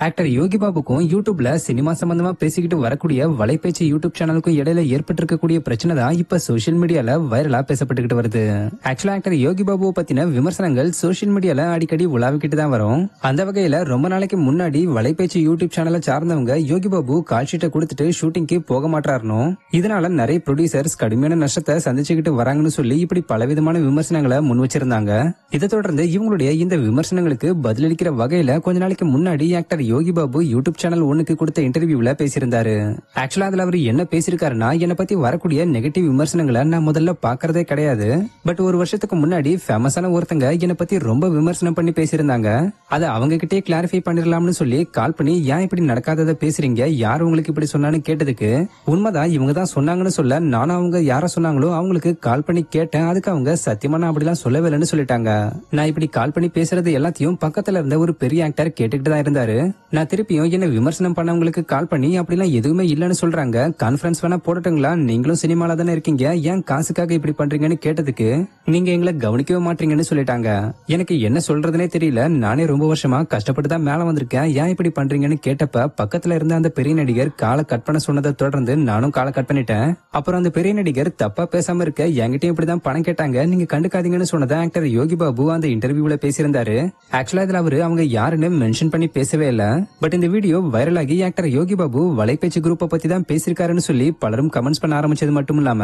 Actor யோகி பாபுக்கும் யூடியூப்ல cinema சம்பந்தமா பேசிக்கிட்டு வரக்கூடிய வலைபேச்சு யூடியூப் சேனலுக்கும் இடையில ஏற்பட்டிருக்கக்கூடிய பிரச்சனை தான் இப்ப சோசியல் மீடியால வைரலா பேசப்பட்டுக்கிட்டு வருது. ஆக்சுவலா ஆக்டர் யோகி பாபுவை பத்தின விமர்சனங்கள் சோசியல் மீடியால அடிக்கடி உலாவிக்கிட்டு தான் வரும். அந்த வகையில ரொம்ப நாளைக்கு முன்னாடி வலைபேச்சு யூடியூப் சேனலை சார்ந்தவங்க யோகி பாபு கால் ஷீட்டை கொடுத்துட்டு ஷூட்டிங்க்கு போக மாட்டாருனோ, இதனால நிறைய ப்ரொடியூசர்ஸ் கடுமையான நஷ்டத்தை சந்திச்சுக்கிட்டு வராங்கன்னு சொல்லி இப்படி பலவிதமான விமர்சனங்களை முன் வச்சிருந்தாங்க. இதை தொடர்ந்து இவங்களுடைய இந்த விமர்சனங்களுக்கு பதிலளிக்கிற வகையில கொஞ்ச நாளைக்கு முன்னாடி actor Yogi Babu YouTube channel ஒன்னுக்கு கொடுத்த இன்டர்வியூல பேசியிருந்தாரு. ஆக்சுவலா அதுல அவர் என்ன பேசியிருக்காருன்னா, என்னை பத்தி வரக்கூடிய நெகட்டிவ் விமர்சனங்களை நான் முதல்ல பாக்குறதே கிடையாது. பட் ஒரு வருஷத்துக்கு முன்னாடி ஃபேமஸான ஒருத்தங்க என்னை பத்தி ரொம்ப விமர்சனம் பண்ணி பேசியிருந்தாங்க. அதை அவங்க கிட்டே கிளாரிஃபை பண்ணிடலாம்னு சொல்லி கால் பண்ணி, ஏன் இப்படி நடக்காததை பேசுறீங்க, யார் உங்களுக்கு இப்படி சொன்னான்னு கேட்டதுக்கு, உண்மைதான் இவங்க தான் சொன்னாங்கன்னு சொல்ல, நானும் அவங்க யார சொன்னாங்களோ அவங்களுக்கு கால் பண்ணி கேட்டேன். அதுக்கு அவங்க சத்தியமா நான் அப்படிலாம் சொல்லவே இல்லைன்னு சொல்லிட்டாங்க. நான் இப்படி கால் பண்ணி பேசுறது எல்லாத்தையும் பக்கத்துல இருந்த ஒரு பெரிய ஆக்டர் கேட்டுக்கிட்டு தான் இருந்தாரு. நான் திருப்பியும் என்ன விமர்சனம் பண்ணவங்களுக்கு கால் பண்ணி அப்படிலாம் எதுவுமே இல்லன்னு சொல்றாங்க, கான்ஃபரன்ஸ் வேணா போடட்டுங்களா, நீங்களும் சினிமால தானே இருக்கீங்க, ஏன் காசுக்காக இப்படி பண்றீங்கன்னு கேட்டதுக்கு, நீங்க எங்களை கவனிக்கவே மாட்டீங்கன்னு சொல்லிட்டாங்க. எனக்கு என்ன சொல்றதுனே தெரியல, நானே ரொம்ப வருஷமா கஷ்டப்பட்டு தான் மேல வந்திருக்கேன், ஏன் இப்படி பண்றீங்கன்னு கேட்டப்ப பக்கத்துல இருந்த அந்த பெரிய நடிகர் காலை கட் பண்ண சொன்னதை தொடர்ந்து நானும் காலை கட் பண்ணிட்டேன். அப்புறம் அந்த பெரிய நடிகர் தப்பா பேசாம இருக்க என்கிட்டயும் இப்படிதான் பணம் கேட்டாங்க, நீங்க கண்டுக்காதீங்கன்னு சொன்னதை ஆக்டர் யோகி பாபு அந்த இன்டர்வியூல பேசியிருந்தாரு. ஆக்சுவலா இதுல அவரு அவங்க யாருன்னு மென்ஷன் பண்ணி பேசவே இல்ல. பட் இந்த வீடியோ வைரல் ஆகி ஆக்டர் யோகி பாபு வலைபேச்சு குரூப்பை பத்தி தான் பேசிருக்காருன்னு சொல்லி பலரும் கமெண்ட்ஸ் பண்ண ஆரம்பிச்சது மட்டும் இல்லாம,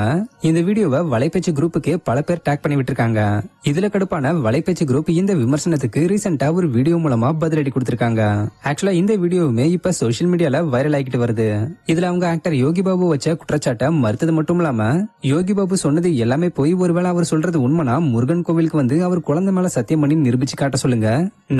இந்த வீடியோவை வலைபேச்சு குரூப்புக்கு பல பேர் டேக் பண்ணி விட்டுருக்காங்க. இதுல கடுப்பான வலைபேச்சு குரூப் இந்த விமர்சனத்துக்கு ரீசெண்டா ஒரு வீடியோ மூலமா பதிலடி கொடுத்திருக்காங்க. ஆக்சுவலா இந்த வீடியோவுமே இப்ப சோசியல் மீடியால வைரல் ஆகிட்டு வருது. இதுல அவங்க ஆக்டர் யோகி பாபு வச்ச குற்றச்சாட்டை மறுத்தது மட்டும் இல்லாம, யோகி பாபு சொன்னது எல்லாமே போய், ஒருவேளை அவர் சொல்றது உண்மைனா முருகன் கோவிலுக்கு வந்து அவர் குழந்தை மேல சத்தியம் பண்ணி நிரூபிச்சு காட்ட சொல்லுங்க,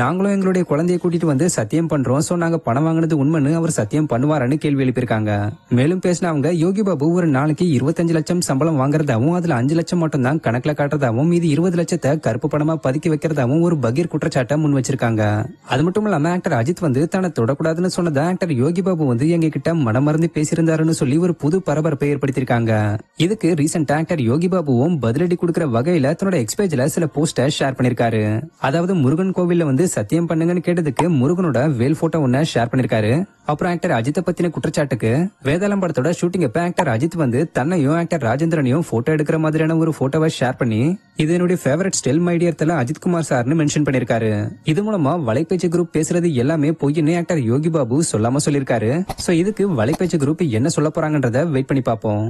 நாங்களும் எங்களுடைய குழந்தையை கூட்டிட்டு வந்து சத்தியம் பண்றோம், சோ நாங்க பணம் வாங்கினது உண்மைன்னு அவர் சத்தியம் பண்ணுவாருன்னு கேள்வி எழுப்பியிருக்காங்க. மேலும் பேசின அவங்க, யோகி பாபு ஒரு நாளைக்கு 25 லட்சம் சம்பளம் வாங்குறதாவும், அதுல 5 லட்சம் மட்டும் தான் கணக்குல காட்டுறதாவும், மீதி 20 லட்சத்தை கருப்பு பணமா பதுக்கி வைக்கிறதாவும் ஒரு பகீர் குற்றச்சாட்டை முன் வச்சிருக்காங்க. அது மட்டும் இல்லாம ஆக்டர் அஜித் வந்து தன்னை தொடக்கூடாதுன்னு சொன்னதை ஆக்டர் யோகி பாபு வந்து எங்க கிட்ட மனமறந்து பேசியிருந்தாருன்னு சொல்லி ஒரு புது பரபரப்பை ஏற்படுத்தியிருக்காங்க. இதுக்கு ரீசெண்டா ஆக்டர் யோகி பாபுவும் பதிலடி கொடுக்கிற வகையில தன்னோட எக்ஸ்பேஜ்ல சில போஸ்டர் ஷேர் பண்ணிருக்காரு. அதாவது முருகன் கோவில்ல வந்து சத்தியம் பண்ணுங்கன்னு கேட்டதுக்கு முருகனோட வேல் போட்டோ ஒன்ன ஷேர் பண்ணிருக்காரு. அப்புறம் ஆக்டர் அஜித்தை பத்தின குற்றச்சாட்டுக்கு, வேதாளம் படத்தோட ஷூட்டிங் அப்ப ஆக்டர் அஜித் வந்து தன்னையும் ஆக்டர் ராஜேந்திரனையும் போட்டோ எடுக்கிற மாதிரியான ஒரு போட்டோவை ஷேர் பண்ணி, இது என்னுடைய favourite style my dear Thala Ajith Kumar சார்னு மென்ஷன் பண்ணிருக்காரு. இது மூலமா வலைபேச்சு குரூப் பேசுறது எல்லாமே பொய்ன்னு ஆக்டர் யோகி பாபு சொல்லாம சொல்லிருக்காரு. சோ இதுக்கு வலைபேச்சு குரூப் என்ன சொல்ல போறாங்கன்றத வெயிட் பண்ணி பாப்போம்.